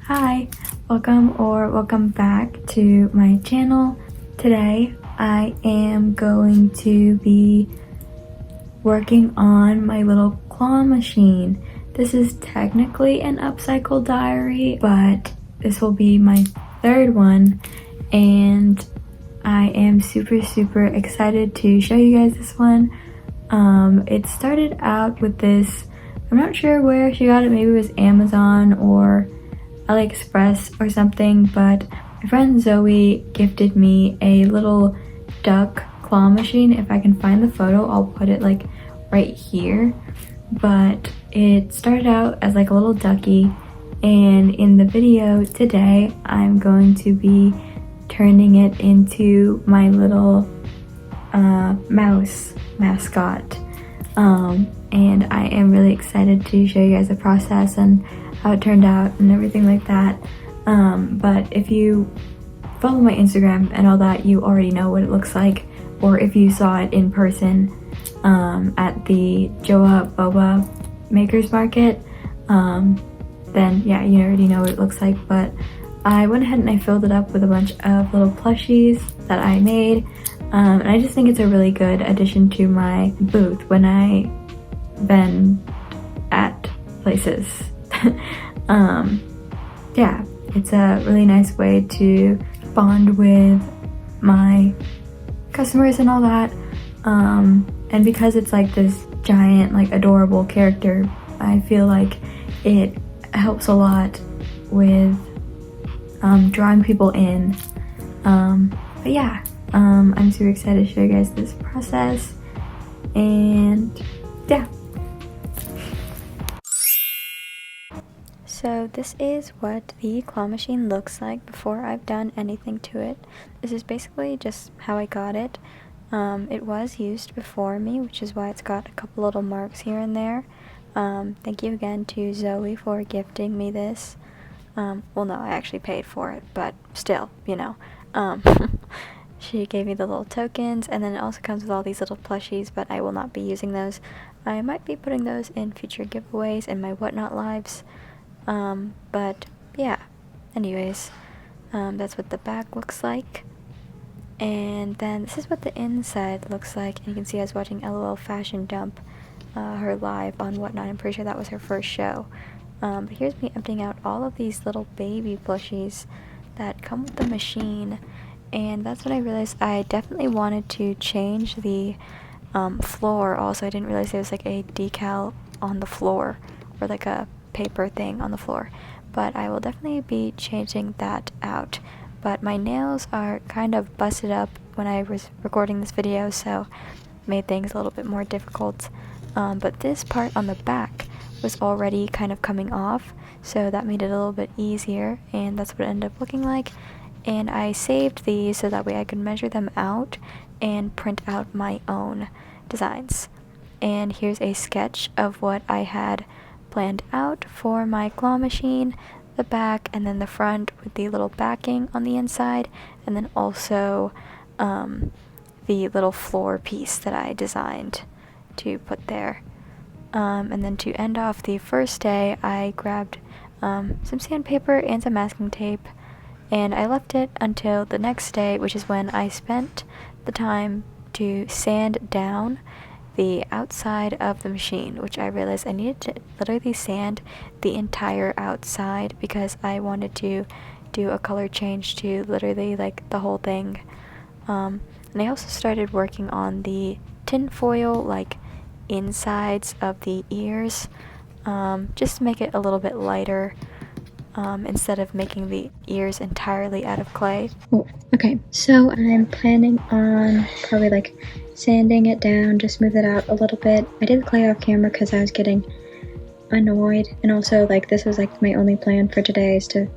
Hi, welcome back to my channel. Today I am going to be working on my little claw machine. This is technically an upcycle diary, but this will be my third one, and I am super excited to show you guys this one. It started out with this, I'm not sure where she got it, maybe it was Amazon or AliExpress or something, but my friend Zoe gifted me a little duck claw machine. If I can find the photo, I'll put it like right here. But it started out as like a little ducky, and in the video today I'm going to be turning it into my little mouse mascot. And I am really excited to show you guys the process and how it turned out and everything like that. But if you follow my Instagram and all that, you already know what it looks like, or if you saw it in person at the Joa Boba Makers Market, then yeah, you already know what it looks like. But I went ahead and I filled it up with a bunch of little plushies that I made, and I just think it's a really good addition to my booth when I been at places. Yeah, it's a really nice way to bond with my customers and all that. And because it's like this giant, like adorable character, I feel like it helps a lot with drawing people in. But yeah, I'm super excited to show you guys this process, and yeah. So this is what the claw machine looks like before I've done anything to it. This is basically just how I got it. It was used before me, which is why it's got a couple little marks here and there. Thank you again to Zoe for gifting me this. Well, no, I actually paid for it, but still, you know. She gave me the little tokens, and then it also comes with all these little plushies, but I will not be using those. I might be putting those in future giveaways in my Whatnot lives. But yeah, anyways, that's what the back looks like. And then this is what the inside looks like, and you can see I was watching LOL Fashion Dump, her live on Whatnot. I'm pretty sure that was her first show. But here's me emptying out all of these little baby plushies that come with the machine, and that's when I realized I definitely wanted to change the floor. Also, I didn't realize there was like a decal on the floor, or like a paper thing on the floor, but I will definitely be changing that out. But my nails are kind of busted up when I was recording this video, so made things a little bit more difficult. But this part on the back was already kind of coming off, so that made it a little bit easier, and that's what it ended up looking like. And I saved these so that way I could measure them out and print out my own designs. And here's a sketch of what I had planned out for my claw machine, the back, and then the front with the little backing on the inside, and then also the little floor piece that I designed to put there. And then to end off the first day, I grabbed some sandpaper and some masking tape, and I left it until the next day, which is when I spent the time to sand down the outside of the machine, which I realized I needed to literally sand the entire outside because I wanted to do a color change to literally like the whole thing. And I also started working on the tinfoil like insides of the ears, just to make it a little bit lighter, instead of making the ears entirely out of clay. Oh, okay, so I'm planning on probably like sanding it down, just smooth it out a little bit. I did the clay off camera because I was getting annoyed, and also like this was like my only plan for today is to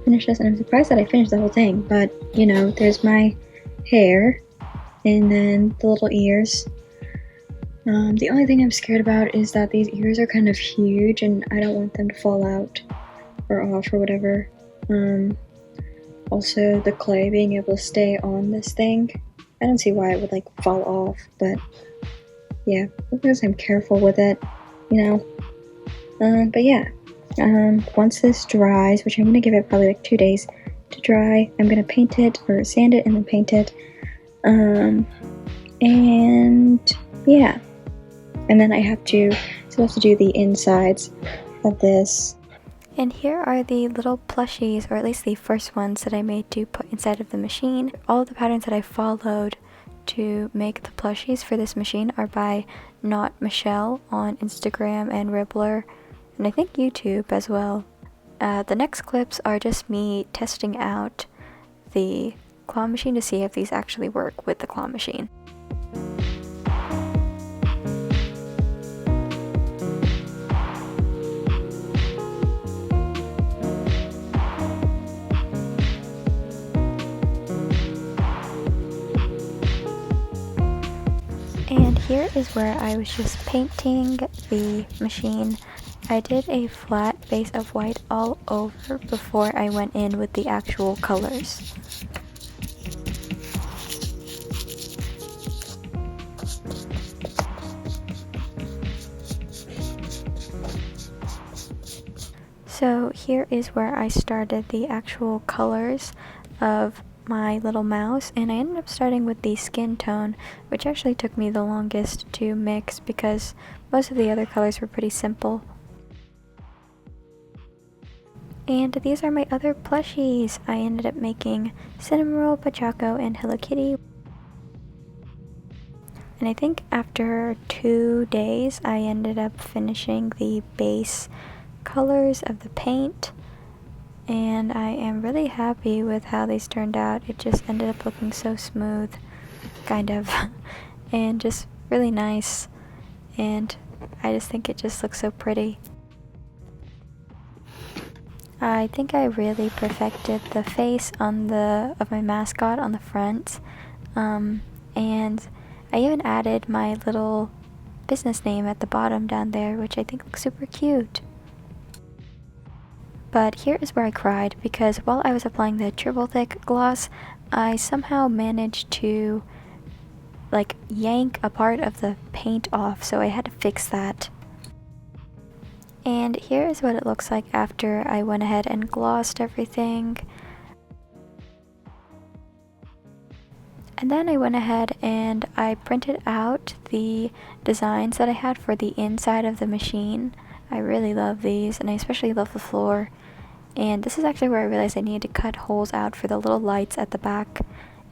finish this, and I'm surprised that I finished the whole thing. But you know, there's my hair and then the little ears. The only thing I'm scared about is that these ears are kind of huge and I don't want them to fall out or off or whatever. Also the clay being able to stay on this thing, I don't see why it would like fall off, but yeah, because I'm careful with it, you know. But yeah, Once this dries, which I'm going to give it probably like 2 days to dry, I'm going to paint it or sand it and then paint it. And yeah, and then I still have to do the insides of this. And here are the little plushies, or at least the first ones that I made to put inside of the machine. All of the patterns that I followed to make the plushies for this machine are by Not Michelle on Instagram and Ribbler, and I think YouTube as well. The next clips are just me testing out the claw machine to see if these actually work with the claw machine. And here is where I was just painting the machine. I did a flat base of white all over before I went in with the actual colors. So here is where I started the actual colors of my little mouse, and I ended up starting with the skin tone, which actually took me the longest to mix because most of the other colors were pretty simple. And these are my other plushies. I ended up making Cinnamoroll, Pachaco, and Hello Kitty. And I think after 2 days I ended up finishing the base colors of the paint, and I am really happy with how these turned out. It just ended up looking so smooth, kind of, and just really nice, and I just think it just looks so pretty. I think I really perfected the face of my mascot on the front, and I even added my little business name at the bottom down there, which I think looks super cute. But here is where I cried, because while I was applying the triple thick gloss, I somehow managed to yank a part of the paint off, so I had to fix that. And here is what it looks like after I went ahead and glossed everything. And then I went ahead and I printed out the designs that I had for the inside of the machine. I really love these, and I especially love the floor. And this is actually where I realized I needed to cut holes out for the little lights at the back,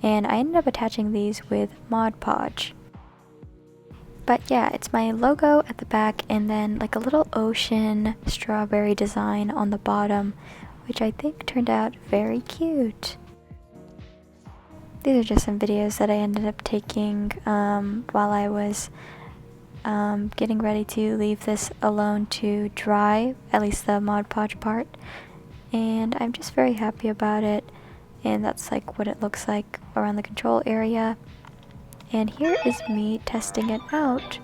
and I ended up attaching these with Mod Podge. But yeah, it's my logo at the back and then like a little ocean strawberry design on the bottom, which I think turned out very cute. These are just some videos that I ended up taking while I was getting ready to leave this alone to dry, at least the Mod Podge part, and I'm just very happy about it. And that's like what it looks like around the control area. And here is me testing it out.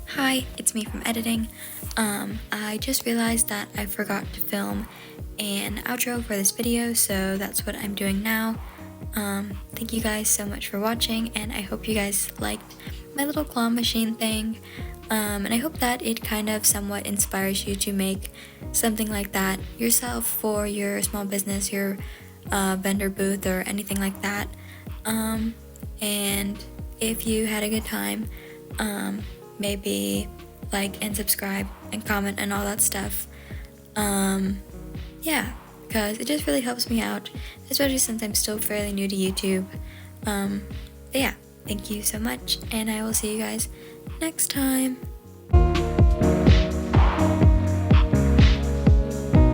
Hi, it's me from editing. I just realized that I forgot to film an outro for this video, so that's what I'm doing now. Thank you guys so much for watching, and I hope you guys liked my little claw machine thing. And I hope that it kind of somewhat inspires you to make something like that yourself for your small business, your vendor booth, or anything like that. And if you had a good time, maybe like and subscribe and comment and all that stuff. Yeah, because it just really helps me out, especially since I'm still fairly new to YouTube. But yeah, thank you so much, and I will see you guys next time.